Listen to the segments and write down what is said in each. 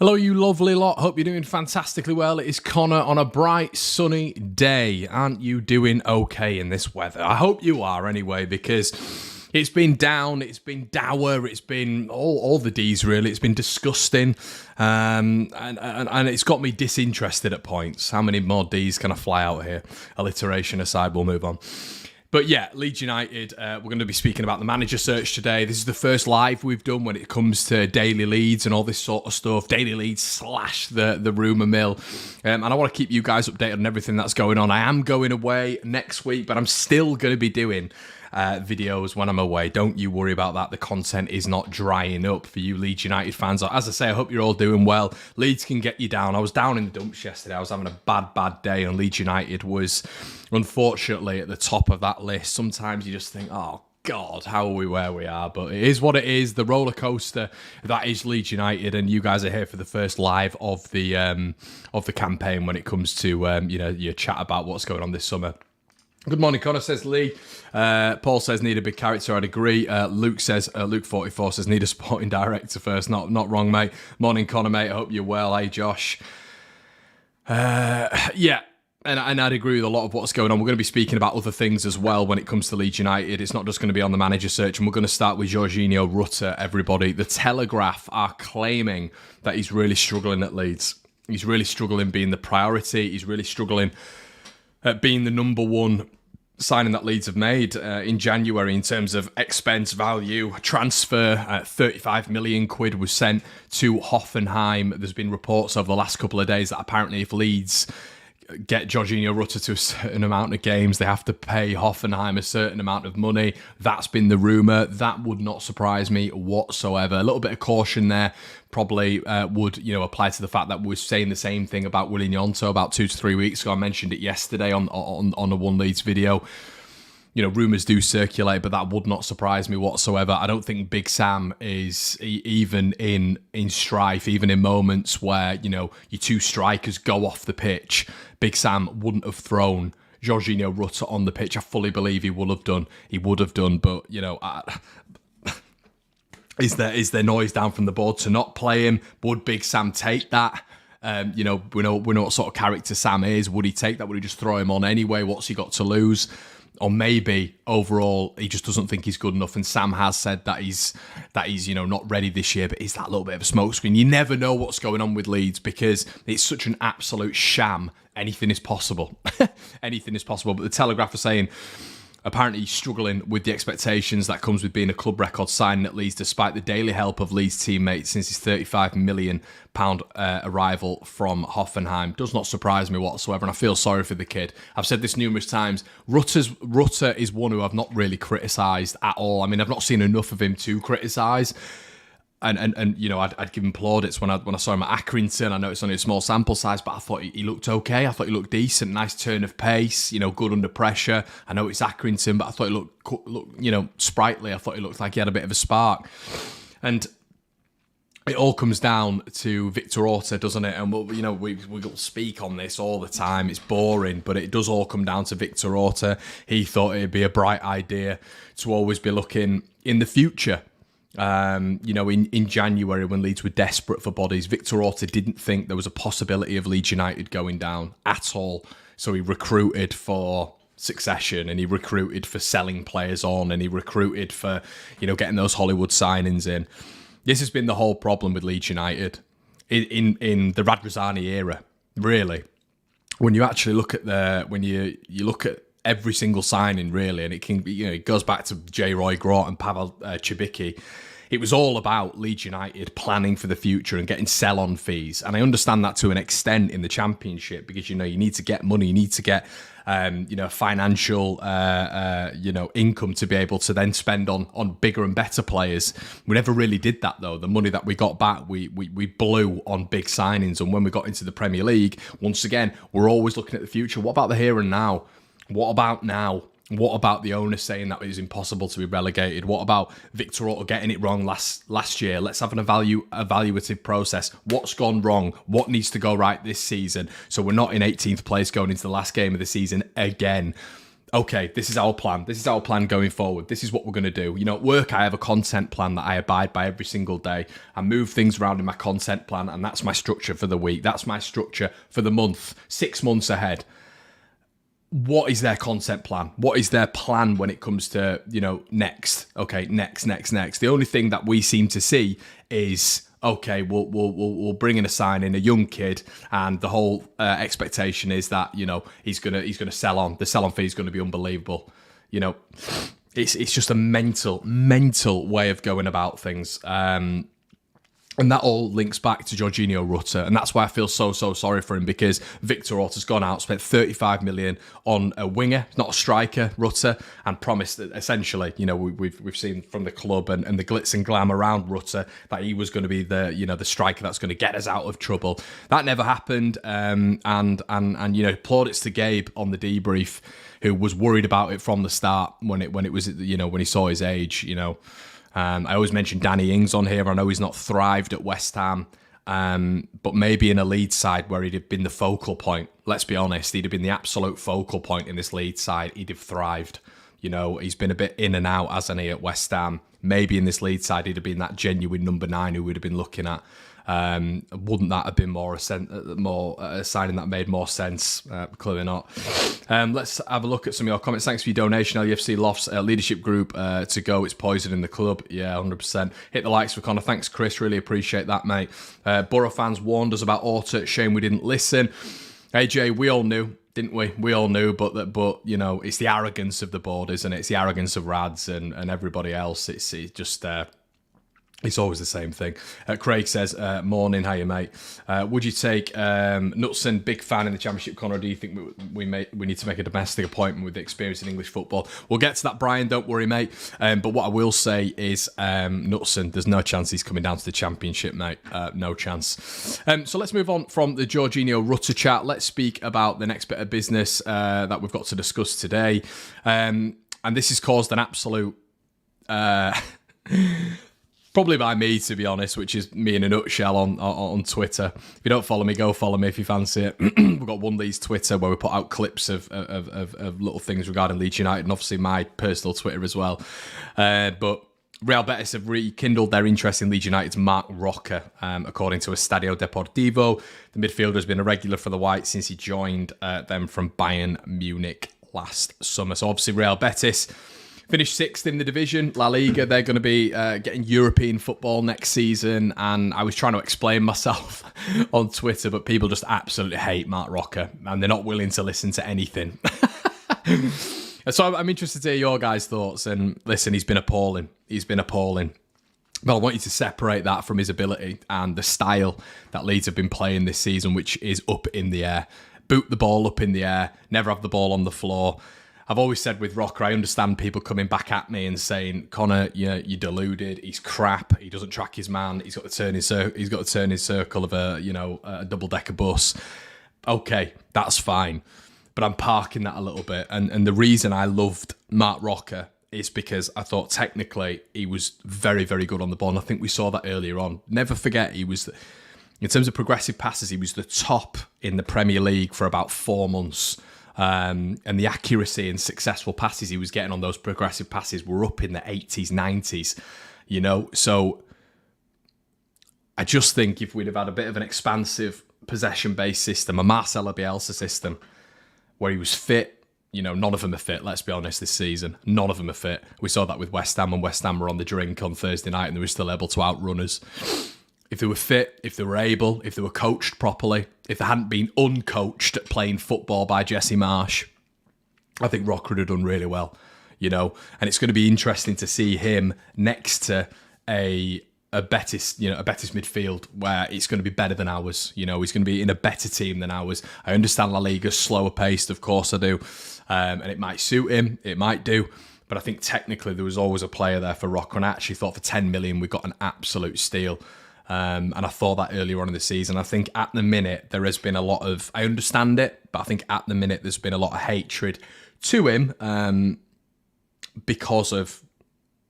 Hello, you lovely lot. Hope you're doing fantastically well. It is Connor on a bright, sunny day. Aren't you doing okay in this weather? I hope you are anyway, because it's been down, it's been dour, it's been all the D's really. It's been disgusting, and it's got me disinterested at points. How many more D's can I fly out here? Alliteration aside, we'll move on. But yeah, Leeds United, we're going to be speaking about the manager search today. This is the first live we've done when it comes to Daily Leeds and all this sort of stuff. Daily Leeds / the rumour mill. And I want to keep you guys updated on everything that's going on. I am going away next week, but I'm still going to be doing videos when I'm away. Don't you worry about that. The content is not drying up for you Leeds United fans. As I say, I hope you're all doing well. Leeds can get you down. I was down in the dumps yesterday. I was having a bad day, and Leeds United was unfortunately at the top of that list. Sometimes you just think, oh God, how are we where we are? But it is what it is. The roller coaster that is Leeds United, and you guys are here for the first live of the campaign when it comes to your chat about what's going on this summer. Good morning, Connor, says Lee. Paul says, need a big character. I'd agree. Luke says, Luke44 says, need a sporting director first. Not wrong, mate. Morning, Connor, mate. I hope you're well. Hey, Josh. Yeah, and I'd agree with a lot of what's going on. We're going to be speaking about other things as well when it comes to Leeds United. It's not just going to be on the manager search, and we're going to start with Georginio Rutter, everybody. The Telegraph are claiming that he's really struggling at Leeds. He's really struggling being the priority. He's really struggling at being the number one signing that Leeds have made in January in terms of expense value. Transfer, 35 million quid was sent to Hoffenheim. There's been reports over the last couple of days that apparently if Leeds get Georginio Rutter to a certain amount of games, they have to pay Hoffenheim a certain amount of money. That's been the rumour. That would not surprise me whatsoever. A little bit of caution there probably would apply to the fact that we're saying the same thing about Willian Yonto about 2 to 3 weeks ago. I mentioned it yesterday on a One Leeds video. Rumours do circulate, but that would not surprise me whatsoever. I don't think Big Sam is even in strife, even in moments where, your two strikers go off the pitch. Big Sam wouldn't have thrown Georginio Rutter on the pitch. I fully believe he would have done. But, is there noise down from the board to not play him? Would Big Sam take that? We know what sort of character Sam is. Would he take that? Would he just throw him on anyway? What's he got to lose? Or maybe overall he just doesn't think he's good enough, and Sam has said that he's not ready this year. But is that a little bit of a smokescreen? You never know what's going on with Leeds because it's such an absolute sham. Anything is possible. Anything is possible. But the Telegraph are saying apparently he's struggling with the expectations that comes with being a club record signing at Leeds, despite the daily help of Leeds teammates since his £35 million arrival from Hoffenheim. Does not surprise me whatsoever, and I feel sorry for the kid. I've said this numerous times. Rutter is one who I've not really criticised at all. I mean, I've not seen enough of him to criticise. And I'd give him plaudits when I saw him at Accrington. I know it's only a small sample size, but I thought he looked okay. I thought he looked decent, nice turn of pace, good under pressure. I know it's Accrington, but I thought he looked sprightly. I thought he looked like he had a bit of a spark. And it all comes down to Victor Orta, doesn't it? And we'll speak on this all the time. It's boring, but it does all come down to Victor Orta. He thought it'd be a bright idea to always be looking in the future. In January when Leeds were desperate for bodies, Victor Orta didn't think there was a possibility of Leeds United going down at all. So he recruited for succession, and he recruited for selling players on, and he recruited for, getting those Hollywood signings in. This has been the whole problem with Leeds United in the Radrizzani era, really. When you actually look at when you look at every single signing, really, and it can be, it goes back to J. Roy Grant and Pavel Cibicki. It was all about Leeds United planning for the future and getting sell-on fees. And I understand that to an extent in the Championship because, you need to get money, you need to get, financial, income to be able to then spend on bigger and better players. We never really did that, though. The money that we got back, we blew on big signings. And when we got into the Premier League, once again, we're always looking at the future. What about the here and now? What about now? What about the owner saying that it was impossible to be relegated? What about Victor Orta getting it wrong last year? Let's have an evaluative process. What's gone wrong? What needs to go right this season? So we're not in 18th place going into the last game of the season again. okay, this is our plan. This is our plan going forward. This is what we're going to do. You know, at work, I have a content plan that I abide by every single day. I move things around in my content plan, and that's my structure for the week. That's my structure for the month, 6 months ahead. What is their content plan? What is their plan when it comes to, you know, next? Okay, next. The only thing that we seem to see is, okay, we'll bring in a signing, a young kid, and the whole expectation is that, you know, he's gonna sell on. The sell on fee is going to be unbelievable. You know, it's just a mental way of going about things. And that all links back to Georginio Rutter. And that's why I feel so sorry for him, because Victor Orta's gone out, spent 35 million on a winger, not a striker, Rutter, and promised that essentially, you know, we've seen from the club and the glitz and glam around Rutter that he was going to be the, you know, the striker that's going to get us out of trouble. That never happened. And you know, plaudits to Gabe on the debrief, who was worried about it from the start when it was, you know, when he saw his age, you know. I always mention Danny Ings on here. I know he's not thrived at West Ham, but maybe in a Leeds side where he'd have been the focal point. Let's be honest, he'd have been the absolute focal point in this Leeds side. He'd have thrived. You know, he's been a bit in and out, hasn't he, at West Ham? Maybe in this Leeds side, he'd have been that genuine number 9 who we'd have been looking at. Wouldn't that have been more a signing that made more sense? Clearly not. Let's have a look at some of your comments. Thanks for your donation, LUFC Lofts leadership group to go. It's poison in the club. Yeah, 100%. Hit the likes for Connor. Thanks, Chris. Really appreciate that, mate. Borough fans warned us about Orta. Shame we didn't listen. AJ, we all knew, didn't we? We all knew, but you know, it's the arrogance of the board, isn't it? It's the arrogance of Rads and everybody else. It's just. It's always the same thing. Craig says, morning, how you, mate? Would you take Knutson, big fan in the Championship, Connor? Do you think we need to make a domestic appointment with the experience in English football? We'll get to that, Brian, don't worry, mate. But what I will say is Knutson, there's no chance he's coming down to the Championship, mate. No chance. So let's move on from the Georginio Rutter chat. Let's speak about the next bit of business that we've got to discuss today. And this has caused an absolute... Probably by me, to be honest, which is me in a nutshell on Twitter. If you don't follow me, go follow me if you fancy it. We've got One Leeds Twitter where we put out clips of little things regarding Leeds United, and obviously my personal Twitter as well. But Real Betis have rekindled their interest in Leeds United's Marc Roca, according to Estadio Deportivo. The midfielder has been a regular for the Whites since he joined them from Bayern Munich last summer. So obviously Real Betis finished 6th in the division, La Liga. They're going to be getting European football next season. And I was trying to explain myself on Twitter, but people just absolutely hate Marc Roca and they're not willing to listen to anything. So I'm interested to hear your guys' thoughts. And listen, he's been appalling. But I want you to separate that from his ability and the style that Leeds have been playing this season, which is up in the air. Boot the ball up in the air, never have the ball on the floor. I've always said with Roca, I understand people coming back at me and saying, Connor, you're deluded. He's crap. He doesn't track his man. He's got to turn his circle of a double-decker bus. Okay, that's fine. But I'm parking that a little bit. And the reason I loved Marc Roca is because I thought technically he was very, very good on the ball. And I think we saw that earlier on. Never forget, he was, in terms of progressive passes, he was the top in the Premier League for about 4 months. And the accuracy and successful passes he was getting on those progressive passes were up in the 80s, 90s, you know. So I just think if we'd have had a bit of an expansive possession-based system, a Marcelo Bielsa system, where he was fit, you know, none of them are fit, let's be honest, this season. None of them are fit. We saw that with West Ham when West Ham were on the drink on Thursday night and they were still able to outrun us. If they were fit, if they were able, if they were coached properly, if they hadn't been uncoached at playing football by Jesse Marsh, I think Roca would have done really well, you know. And it's going to be interesting to see him next to a Betis, you know, a Betis midfield where it's going to be better than ours. You know, he's going to be in a better team than ours. I understand La Liga's slower paced, of course I do, and it might suit him, it might do. But I think technically there was always a player there for Roca, and I actually thought for 10 million we got an absolute steal. And I thought that earlier on in the season. I think at the minute there has been a lot of, I understand it, but I think at the minute there's been a lot of hatred to him because of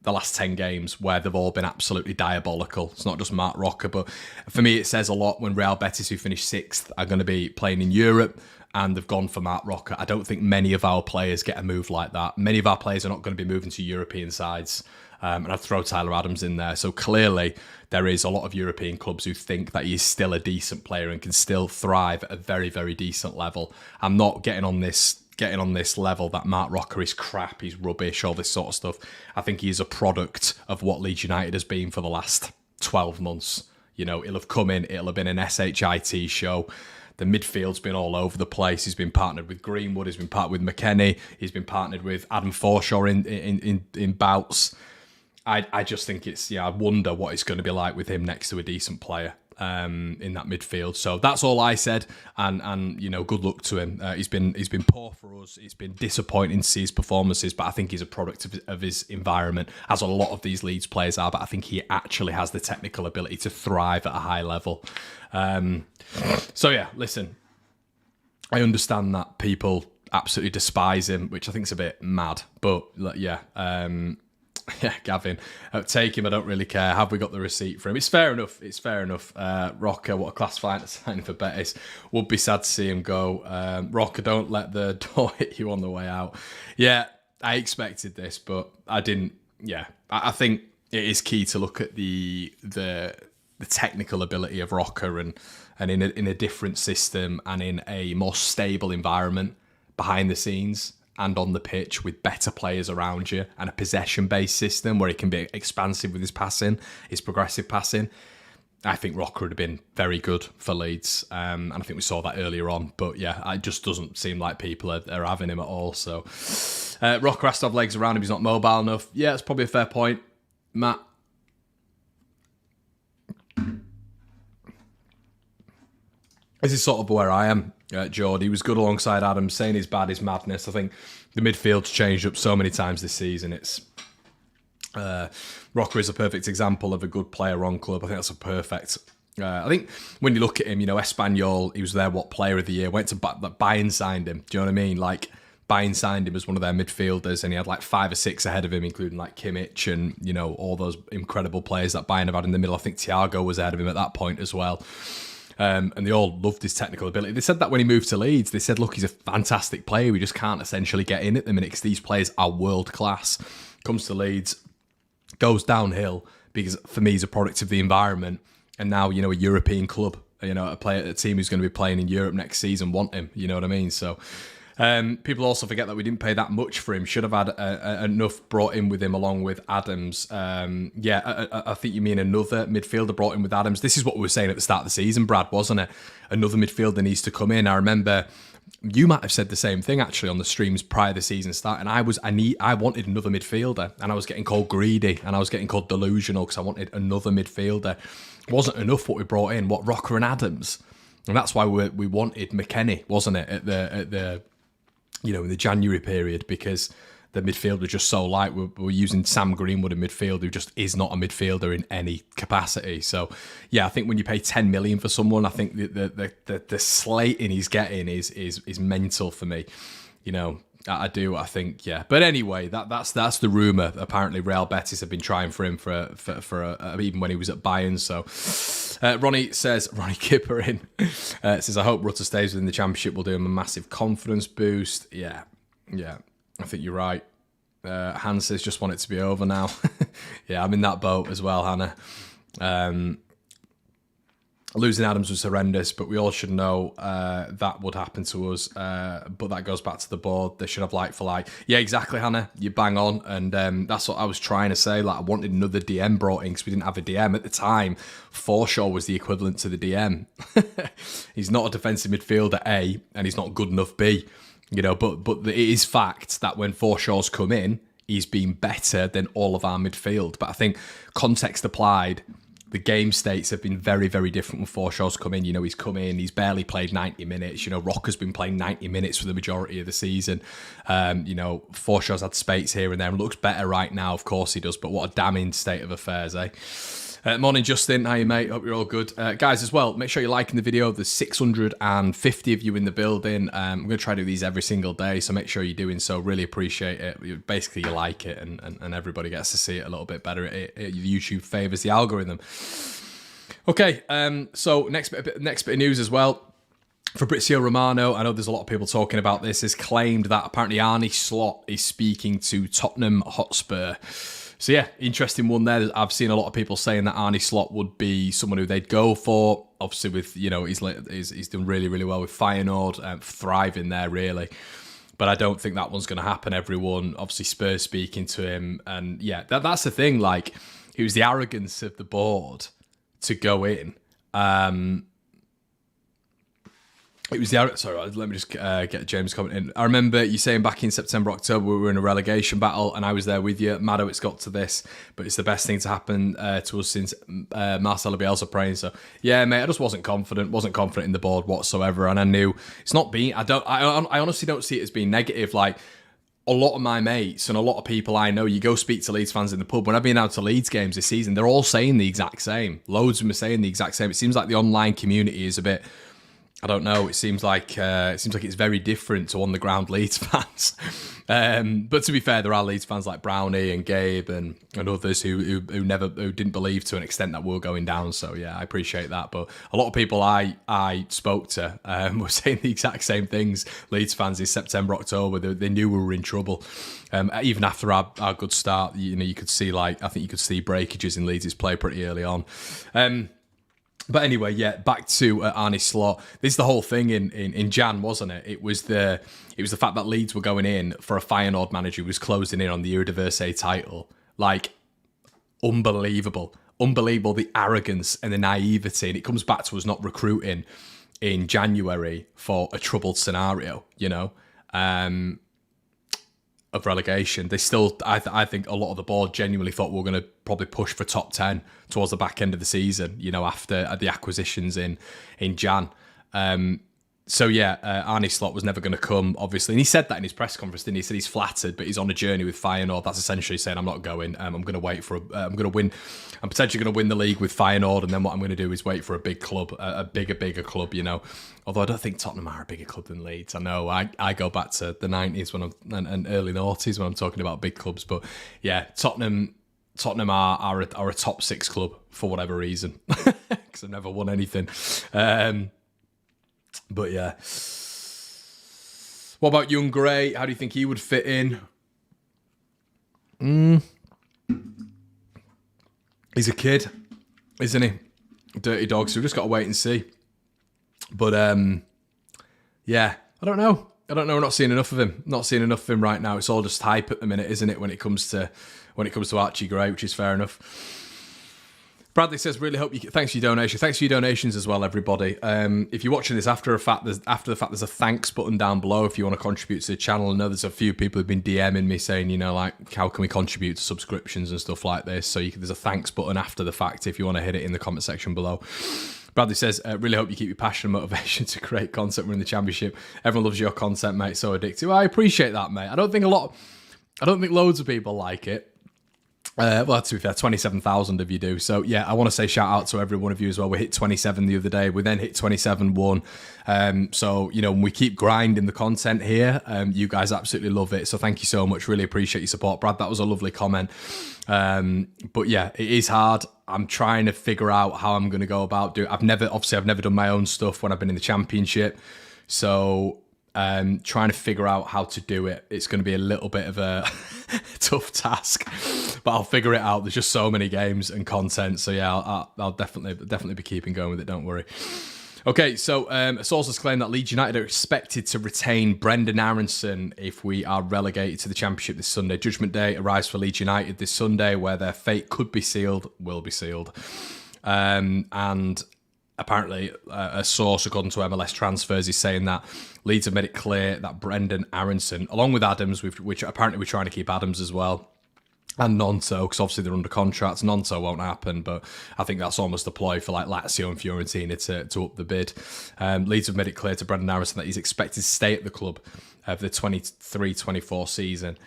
the last 10 games where they've all been absolutely diabolical. It's not just Marc Roca, but for me it says a lot when Real Betis, who finished 6th, are going to be playing in Europe and they've gone for Marc Roca. I don't think many of our players get a move like that. Many of our players are not going to be moving to European sides. And I'd throw Tyler Adams in there. So clearly there is a lot of European clubs who think that he is still a decent player and can still thrive at a very, very decent level. I'm not getting on this level that Marc Roca is crap, he's rubbish, all this sort of stuff. I think he is a product of what Leeds United has been for the last 12 months. You know, he'll have come in, it'll have been an SHIT show. The midfield's been all over the place. He's been partnered with Greenwood, he's been partnered with McKennie, he's been partnered with Adam Forshaw in bouts. I just think I wonder what it's going to be like with him next to a decent player in that midfield. So that's all I said, and you know, good luck to him. He's been poor for us. It's been disappointing to see his performances, but I think he's a product of his environment, as a lot of these Leeds players are. But I think he actually has the technical ability to thrive at a high level. So yeah, listen, I understand that people absolutely despise him, which I think is a bit mad, but yeah. Yeah, Gavin, take him. I don't really care. Have we got the receipt for him? It's fair enough. Roca, what a class fighter signing for Betis. Would be sad to see him go. Roca, don't let the door hit you on the way out. Yeah, I expected this, but I didn't. Yeah, I think it is key to look at the technical ability of Roca and in a different system and in a more stable environment behind the scenes and on the pitch with better players around you and a possession-based system where he can be expansive with his passing, his progressive passing. I think Roca would have been very good for Leeds, and I think we saw that earlier on. But yeah, it just doesn't seem like people are having him at all. So Roca has to have legs around him. He's not mobile enough. Yeah, it's probably a fair point. Matt? This is sort of where I am. Geordie was good alongside Adams. Saying he's bad is madness. I think the midfield's changed up so many times this season. It's Roca is a perfect example of a good player on club. I think that's a perfect. I think when you look at him, you know, Espanyol, he was their player of the year. Went to Bayern, signed him. Do you know what I mean? Like Bayern signed him as one of their midfielders, and he had like 5 or 6 ahead of him, including like Kimmich and, you know, all those incredible players that Bayern have had in the middle. I think Thiago was ahead of him at that point as well. And they all loved his technical ability. They said that when he moved to Leeds, they said, look, he's a fantastic player. We just can't essentially get in at the minute because these players are world class. Comes to Leeds, goes downhill because for me, he's a product of the environment. And now, you know, a European club, you know, a team who's going to be playing in Europe next season want him. You know what I mean? So people also forget that we didn't pay that much for him. Should have had enough brought in with him along with Adams. I think you mean another midfielder brought in with Adams. This is what we were saying at the start of the season, Brad, wasn't it? Another midfielder needs to come in. I remember you might have said the same thing actually on the streams prior to the season start. And I wanted another midfielder, and I was getting called greedy and I was getting called delusional because I wanted another midfielder. It wasn't enough what we brought in, Roca and Adams. And that's why we wanted McKennie, wasn't it, at the you know, in the January period, because the midfield was just so light. We're using Sam Greenwood in midfield, who just is not a midfielder in any capacity. So, yeah, I think when you pay 10 million for someone, I think the slating he's getting is mental for me. You know, I think, yeah. But anyway, that's the rumour. Apparently, Real Betis have been trying for him for even when he was at Bayern. So, Ronnie Kipper says, I hope Rutter stays within the Championship. Will do him a massive confidence boost. Yeah, I think you're right. Hans says, just want it to be over now. Yeah, I'm in that boat as well, Hannah. Losing Adams was horrendous, but we all should know that would happen to us. But that goes back to the board. They should have like for like. Yeah, exactly, Hannah. You bang on. And that's what I was trying to say. Like, I wanted another DM brought in because we didn't have a DM at the time. Forshaw was the equivalent to the DM. He's not a defensive midfielder, A, and he's not good enough, B. You know, but it is fact that when Forshaw's come in, he's been better than all of our midfield. But I think context applied, the game states have been very, very different when Forshaw's come in. You know, he's come in, he's barely played 90 minutes. You know, Roca's been playing 90 minutes for the majority of the season. You know, Forshaw's had spates here and there and looks better right now. Of course he does, but what a damning state of affairs, eh? Morning, Justin. How you, mate? Hope you're all good. Guys, as well, make sure you're liking the video. There's 650 of you in the building. I'm going to try to do these every single day, so make sure you're doing so. Really appreciate it. Basically, you like it, and everybody gets to see it a little bit better. YouTube favours the algorithm. Okay, so next bit of news as well. Fabrizio Romano, I know there's a lot of people talking about this, has claimed that apparently Arne Slot is speaking to Tottenham Hotspur. So yeah, interesting one there. I've seen a lot of people saying that Arne Slot would be someone who they'd go for. Obviously, with he's done really, really well with Feyenoord, thriving there really. But I don't think that one's going to happen. Everyone, obviously, Spurs speaking to him, and yeah, that's the thing. Like, it was the arrogance of the board to go in. It was the... Sorry, let me just get James comment in. I remember you saying back in September, October, we were in a relegation battle, and I was there with you. Maddo, it's got to this, but it's the best thing to happen to us since Marcelo Bielsa praying. So, yeah, mate, I just wasn't confident in the board whatsoever, and I knew it's not being... I honestly don't see it as being negative. Like, a lot of my mates and a lot of people I know, you go speak to Leeds fans in the pub. When I've been out to Leeds games this season, they're all saying the exact same. Loads of them are saying the exact same. It seems like the online community is a bit... I don't know. It seems like it's very different to on the ground Leeds fans. But to be fair, there are Leeds fans like Brownie and Gabe and others who didn't believe to an extent that we're going down. So yeah, I appreciate that. But a lot of people I spoke to were saying the exact same things. Leeds fans in September, October, they knew we were in trouble. Even after our good start, you could see I think you could see breakages in Leeds' play pretty early on. But anyway, yeah, back to Arne Slot. This is the whole thing in Jan, wasn't it? It was the fact that Leeds were going in for a Feyenoord manager who was closing in on the Eredivisie title. Like, unbelievable, the arrogance and the naivety. And it comes back to us not recruiting in January for a troubled scenario, of relegation. They still, I think a lot of the board genuinely thought we were going to probably push for top 10 towards the back end of the season, after the acquisitions in Jan. So yeah, Arne Slot was never going to come, obviously. And he said that in his press conference, didn't he? He said he's flattered, but he's on a journey with Feyenoord. That's essentially saying, I'm not going. I'm going to wait for I'm going to win. I'm potentially going to win the league with Feyenoord, and then what I'm going to do is wait for a big club, a bigger club, Although I don't think Tottenham are a bigger club than Leeds. I know I go back to the 90s and early 90s when I'm talking about big clubs. But yeah, Tottenham are a top 6 club for whatever reason, because I've never won anything. But yeah. What about young Gray? How do you think he would fit in? He's a kid, isn't he? Dirty dog, so we've just got to wait and see. But yeah, I don't know. We're not seeing enough of him. Not seeing enough of him right now. It's all just hype at the minute, isn't it, when it comes to Archie Gray, which is fair enough. Bradley says, really hope you... Thanks for your donation. Thanks for your donations as well, everybody. If you're watching this after the fact, there's a thanks button down below if you want to contribute to the channel. I know there's a few people who've been DMing me saying, how can we contribute to subscriptions and stuff like this? So there's a thanks button after the fact if you want to hit it in the comment section below. Bradley says, really hope you keep your passion and motivation to create content within the Championship. Everyone loves your content, mate. So addictive. Well, I appreciate that, mate. I don't think loads of people like it. Well, to be fair, 27,000 of you do. So, yeah, I want to say shout out to every one of you as well. We hit 27 the other day. We then hit 27.1. So, we keep grinding the content here. You guys absolutely love it. So, thank you so much. Really appreciate your support. Brad, that was a lovely comment. But, yeah, it is hard. I'm trying to figure out how I'm going to go about doing it. I've never done my own stuff when I've been in the Championship. So... trying to figure out how to do it. It's going to be a little bit of a tough task, but I'll figure it out. There's just so many games and content. So yeah, I'll definitely be keeping going with it. Don't worry. Okay, so a source has claimed that Leeds United are expected to retain Brendan Aaronson if we are relegated to the Championship this Sunday. Judgment Day arrives for Leeds United this Sunday, where their fate could be sealed, will be sealed. And apparently, a source, according to MLS Transfers, is saying that Leeds have made it clear that Brendan Aaronson, along with Adams, which apparently we're trying to keep Adams as well, and Nonto, because obviously they're under contract. Nonto won't happen, but I think that's almost a ploy for like Lazio and Fiorentina to up the bid. Leeds have made it clear to Brendan Aaronson that he's expected to stay at the club for the 23-24 season.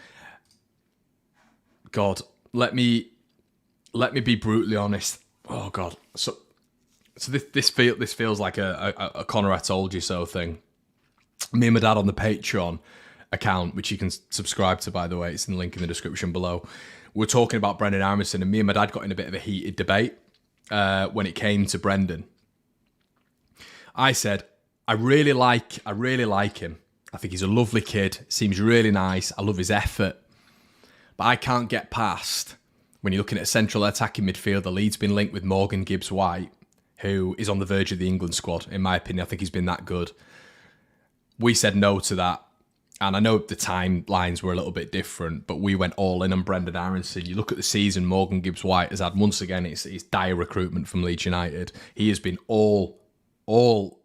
God, let me be brutally honest. Oh God. So this feels like a Connor I told you so thing. Me and my dad on the Patreon account, which you can subscribe to, by the way, it's in the link in the description below. We're talking about Brendan Aaronson, and me and my dad got in a bit of a heated debate when it came to Brendan. I said, I really like him. I think he's a lovely kid. Seems really nice. I love his effort. But I can't get past, when you're looking at a central attacking midfielder, Leeds been linked with Morgan Gibbs-White, who is on the verge of the England squad. In my opinion, I think he's been that good. We said no to that. And I know the timelines were a little bit different, but we went all in on Brendan Aaronson. You look at the season, Morgan Gibbs-White has had, once again, it's dire recruitment from Leeds United. He has been all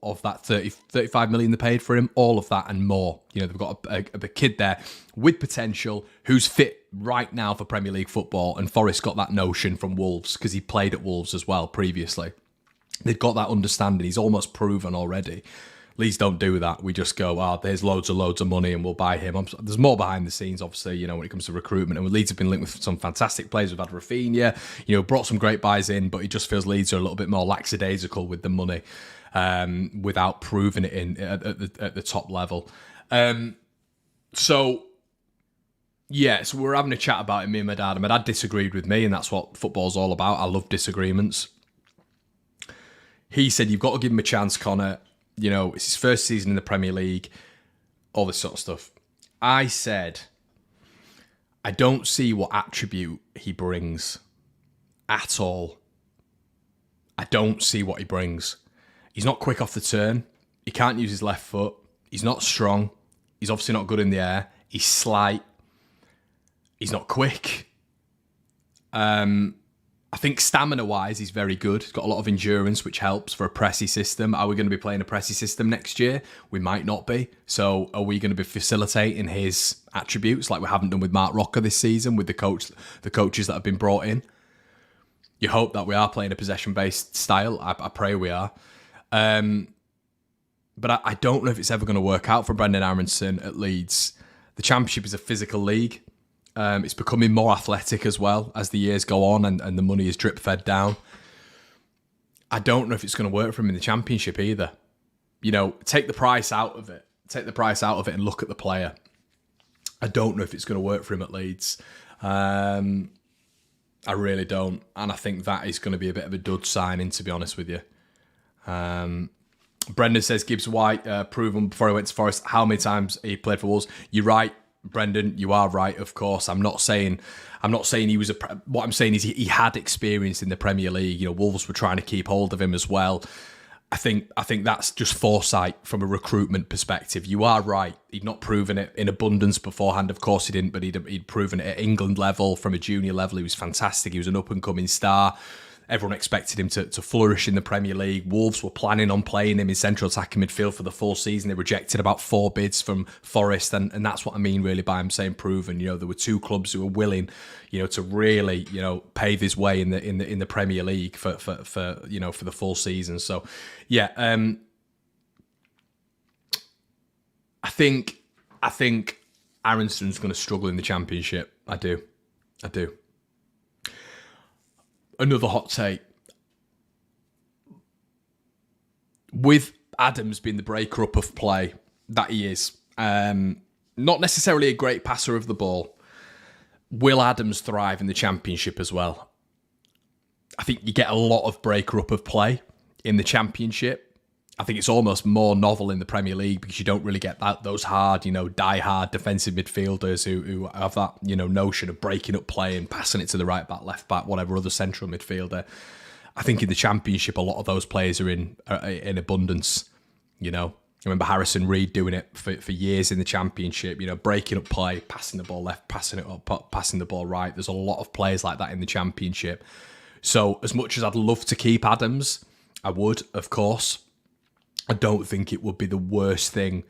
of that 35 million they paid for him, all of that and more. You know, they've got a kid there with potential who's fit right now for Premier League football, and Forrest got that notion from Wolves because he played at Wolves as well previously. They've got that understanding. He's almost proven already. Leeds don't do that. We just go, there's loads of money and we'll buy him. There's more behind the scenes, obviously, you know, when it comes to recruitment. And Leeds have been linked with some fantastic players. We've had Rafinha, you know, brought some great buys in, but it just feels Leeds are a little bit more lackadaisical with the money without proving it at the top level. So we're having a chat about it, me and my dad. And my dad disagreed with me, and that's what football's all about. I love disagreements. He said, you've got to give him a chance, Connor. You know, it's his first season in the Premier League, all this sort of stuff. I said, I don't see what attribute he brings at all. I don't see what he brings. He's not quick off the turn. He can't use his left foot. He's not strong. He's obviously not good in the air. He's slight. He's not quick. I think stamina-wise, he's very good. He's got a lot of endurance, which helps for a pressy system. Are we going to be playing a pressy system next year? We might not be. So are we going to be facilitating his attributes like we haven't done with Marc Roca this season with the coaches that have been brought in? You hope that we are playing a possession-based style. I pray we are. But I don't know if it's ever going to work out for Brendan Aaronson at Leeds. The Championship is a physical league. It's becoming more athletic as well as the years go on and the money is drip-fed down. I don't know if it's going to work for him in the Championship either. You know, take the price out of it. Take the price out of it and look at the player. I don't know if it's going to work for him at Leeds. I really don't. And I think that is going to be a bit of a dud signing, to be honest with you. Brendan says Gibbs-White proven before he went to Forest how many times he played for Wolves. You're right, Brendan, you are right, of course. I'm not saying he was what I'm saying is he had experience in the Premier League. You know, Wolves were trying to keep hold of him as well. I think that's just foresight from a recruitment perspective. You are right. He'd not proven it in abundance beforehand. Of course he didn't, but he'd proven it at England level, from a junior level. He was fantastic. He was an up-and-coming star. Everyone expected him to flourish in the Premier League. Wolves were planning on playing him in central attacking midfield for the full season. They rejected about 4 bids from Forest, and that's what I mean really by him saying proven. You know, there were 2 clubs who were willing, you know, to really, you know, pave his way in the Premier League for you know, for the full season. So yeah, I think Aaronson's going to struggle in the Championship. I do. Another hot take. With Adams being the breaker-up of play that he is, not necessarily a great passer of the ball, will Adams thrive in the Championship as well? I think you get a lot of breaker-up of play in the Championship. I think it's almost more novel in the Premier League because you don't really get those hard, you know, die-hard defensive midfielders who have that, you know, notion of breaking up play and passing it to the right back, left back, whatever other central midfielder. I think in the Championship, a lot of those players are in abundance. You know, I remember Harrison Reed doing it for years in the Championship. You know, breaking up play, passing the ball left, passing it up, passing the ball right. There's a lot of players like that in the Championship. So as much as I'd love to keep Adams, I would, of course. I don't think it would be the worst thing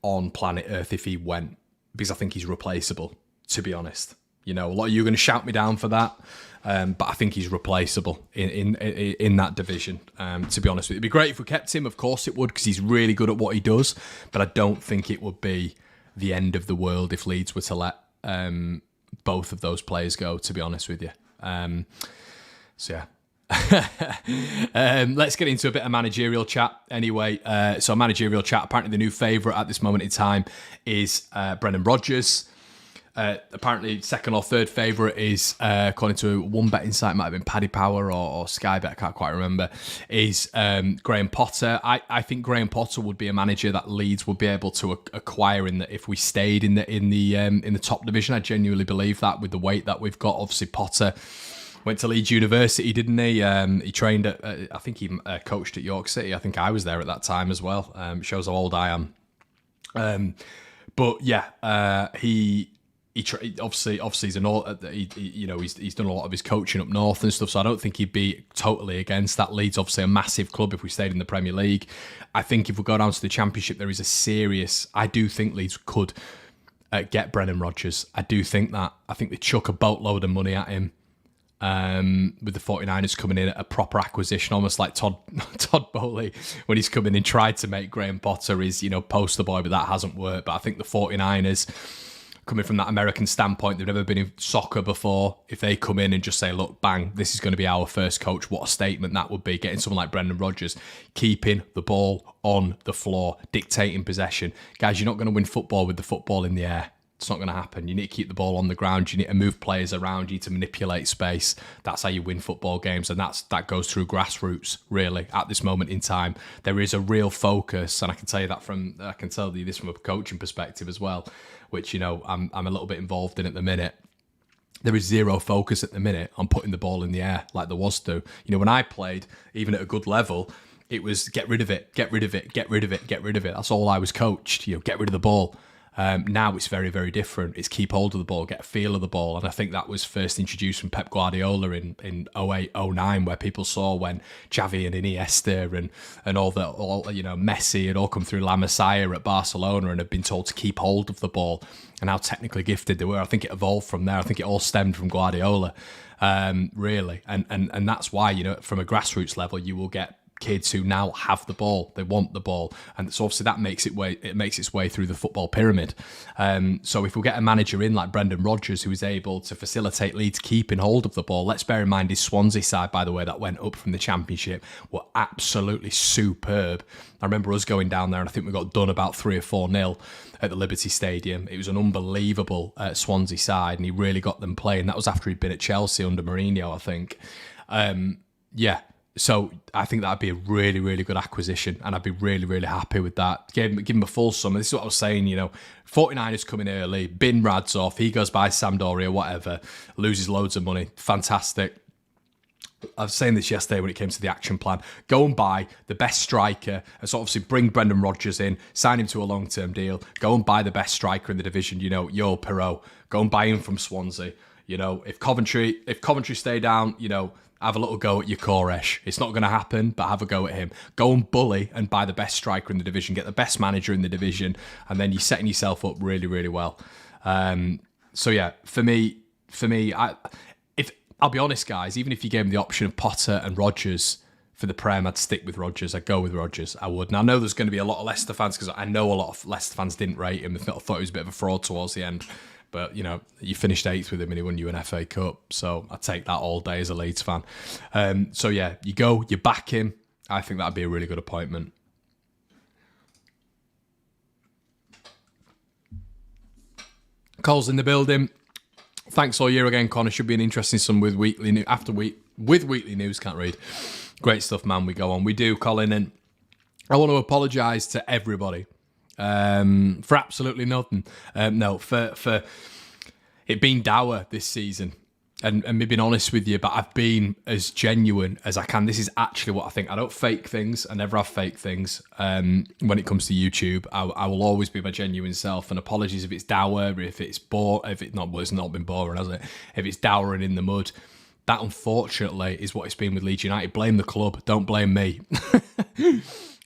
on planet Earth if he went, because I think he's replaceable, to be honest. You know, a lot of you are going to shout me down for that, but I think he's replaceable in that division, to be honest with you. It'd be great if we kept him, of course it would, because he's really good at what he does, but I don't think it would be the end of the world if Leeds were to let both of those players go, to be honest with you. So yeah. Let's get into a bit of managerial chat anyway. So managerial chat, apparently the new favourite at this moment in time is Brendan Rodgers. Apparently second or third favourite is, according to one betting site, might have been Paddy Power or Sky Bet, I can't quite remember, is Graham Potter. I think Graham Potter would be a manager that Leeds would be able to acquire if we stayed in the top division. I genuinely believe that with the weight that we've got. Obviously Potter went to Leeds University, didn't he? He trained at, I think he coached at York City. I think I was there at that time as well. Shows how old I am. But yeah, he obviously he's he's done a lot of his coaching up north and stuff. So I don't think he'd be totally against that. Leeds obviously a massive club if we stayed in the Premier League. I think if we go down to the Championship, there is a serious. I do think Leeds could get Brendan Rodgers. I do think that. I think they chuck a boatload of money at him. With the 49ers coming in at a proper acquisition, almost like Todd Bowley when he's come in and tried to make Graham Potter his, poster boy, but that hasn't worked. But I think the 49ers, coming from that American standpoint, they've never been in soccer before. If they come in and just say, look, bang, this is going to be our first coach, what a statement that would be. Getting someone like Brendan Rodgers, keeping the ball on the floor, dictating possession. Guys, you're not going to win football with the football in the air. It's not going to happen. You need to keep the ball on the ground. You need to move players around. You need to manipulate space. That's how you win football games, and that goes through grassroots. Really, at this moment in time, there is a real focus, and I can tell you this from a coaching perspective as well, which I'm a little bit involved in at the minute. There is zero focus at the minute on putting the ball in the air like there was to. When I played, even at a good level, it was get rid of it, get rid of it, get rid of it, get rid of it. That's all I was coached. Get rid of the ball. Now it's very, very different. It's keep hold of the ball, get a feel of the ball. And I think that was first introduced from Pep Guardiola in 08, 09, where people saw when Xavi and Iniesta and all Messi had all come through La Masia at Barcelona and had been told to keep hold of the ball and how technically gifted they were. I think it evolved from there. I think it all stemmed from Guardiola, really. And that's why, from a grassroots level, you will get kids who now have the ball, they want the ball, and so obviously that makes its way through the football pyramid. So if we get a manager in like Brendan Rodgers who is able to facilitate Leeds keeping hold of the ball, let's bear in mind his Swansea side, by the way, that went up from the Championship, were absolutely superb. I remember us going down there and I think we got done about 3 or 4-0 at the Liberty Stadium. It was an unbelievable Swansea side, and he really got them playing. That was after he'd been at Chelsea under Mourinho, I think. So I think that'd be a really, really good acquisition, and I'd be really, really happy with that. Give him a full summer. This is what I was saying, 49ers coming early, bin Rads off, he goes by Sampdoria, whatever, loses loads of money. Fantastic. I was saying this yesterday when it came to the action plan. Go and buy the best striker, and so obviously bring Brendan Rodgers in, sign him to a long-term deal. Go and buy the best striker in the division, your Perot. Go and buy him from Swansea. If Coventry stay down, have a little go at your Koresh. It's not going to happen, but have a go at him. Go and bully and buy the best striker in the division, get the best manager in the division, and then you're setting yourself up really, really well. So yeah, for me, I'll be honest, guys, even if you gave me the option of Potter and Rodgers for the Prem, I'd stick with Rodgers. I'd go with Rodgers. I would. And I know there's going to be a lot of Leicester fans, because I know a lot of Leicester fans didn't rate him. I thought he was a bit of a fraud towards the end. But, you finished 8th with him and he won you an FA Cup. So I take that all day as a Leeds fan. So, yeah, you go, you back him. I think that'd be a really good appointment. Cole's in the building. Thanks all year again, Connor. Should be an interesting one with weekly news. With weekly news, can't read. Great stuff, man. We go on. We do, Colin. And I want to apologise to everybody. For absolutely nothing. For it being dour this season, and me being honest with you, but I've been as genuine as I can. This is actually what I think. I don't fake things. I never have fake things. When it comes to YouTube, I will always be my genuine self. And apologies if it's dour, if it's it's not been boring, has it? If it's dour and in the mud. That, unfortunately, is what it's been with Leeds United. Blame the club. Don't blame me.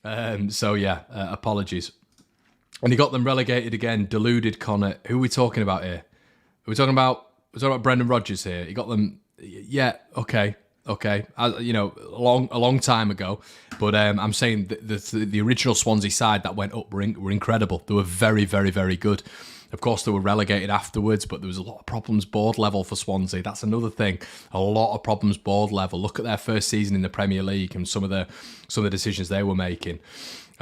Apologies. And he got them relegated again. Deluded Connor. Who are we talking about here? We're talking about Brendan Rodgers here. He got them. Yeah. Okay. A long time ago. But I'm saying the original Swansea side that went up were incredible. They were very, very, very good. Of course, they were relegated afterwards, but there was a lot of problems board level for Swansea. That's another thing. A lot of problems board level. Look at their first season in the Premier League and some of the decisions they were making.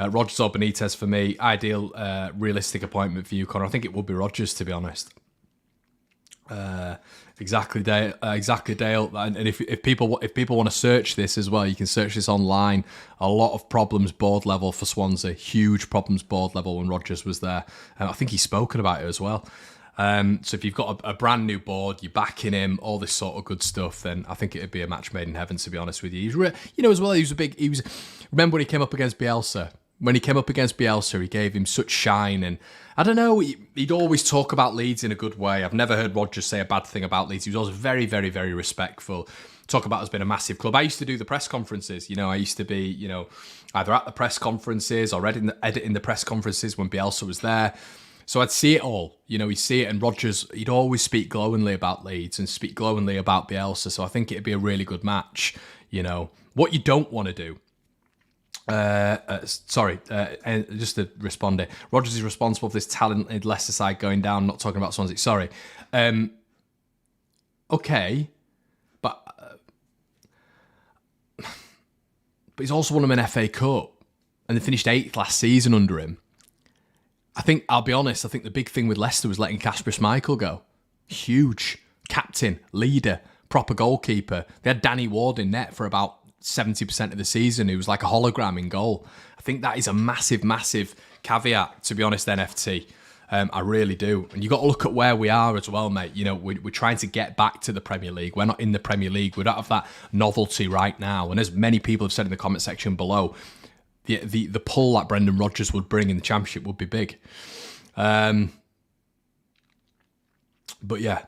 Rodgers or Benitez for me, ideal, realistic appointment for you, Connor. I think it would be Rodgers, to be honest. Exactly, Dale. And if people want to search this as well, you can search this online. A lot of problems board level for Swansea. Huge problems board level when Rodgers was there. I think he's spoken about it as well. So if you've got a brand new board, you're backing him, all this sort of good stuff, then I think it'd be a match made in heaven, to be honest with you. As well, remember when he came up against Bielsa? When he came up against Bielsa, he gave him such shine, and I don't know, he'd always talk about Leeds in a good way. I've never heard Rodgers say a bad thing about Leeds. He was always very, very, very respectful. Talk about us being a massive club. I used to do the press conferences. I used to be, either at the press conferences or editing the press conferences when Bielsa was there. So I'd see it all. He'd see it, and Rodgers, he'd always speak glowingly about Leeds and speak glowingly about Bielsa. So I think it'd be a really good match. What you don't want to do. Just to respond it, Rodgers is responsible for this talented Leicester side going down. I'm not talking about Swansea. Sorry. Okay, but he's also won them an FA Cup, and they finished 8th last season under him. I'll be honest, I think the big thing with Leicester was letting Kasper Schmeichel go. Huge. Captain, leader, proper goalkeeper. They had Danny Ward in net for about 70% of the season, who was like a hologram in goal. I think that is a massive, massive caveat, to be honest, NFT. I really do. And you got to look at where we are as well, mate. We're trying to get back to the Premier League. We're not in the Premier League. We don't have that novelty right now. And as many people have said in the comment section below, the pull that Brendan Rodgers would bring in the Championship would be big. But yeah.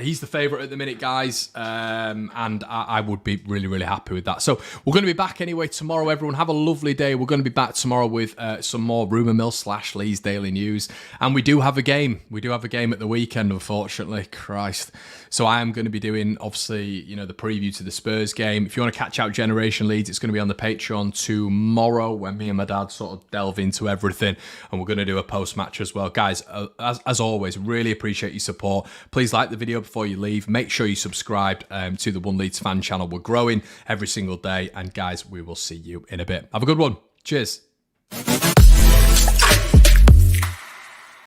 He's the favourite at the minute, guys, and I would be really, really happy with that. So we're going to be back anyway tomorrow, everyone. Have a lovely day. We're going to be back tomorrow with some more Rumour Mill / Leeds Daily News. And we do have a game. We do have a game at the weekend, unfortunately. Christ. So I am going to be doing, obviously, the preview to the Spurs game. If you want to catch out Generation Leeds, it's going to be on the Patreon tomorrow when me and my dad sort of delve into everything. And we're going to do a post-match as well. Guys, as always, really appreciate your support. Please like the video before you leave. Make sure you subscribe to the One Leeds Fan Channel. We're growing every single day. And guys, we will see you in a bit. Have a good one. Cheers.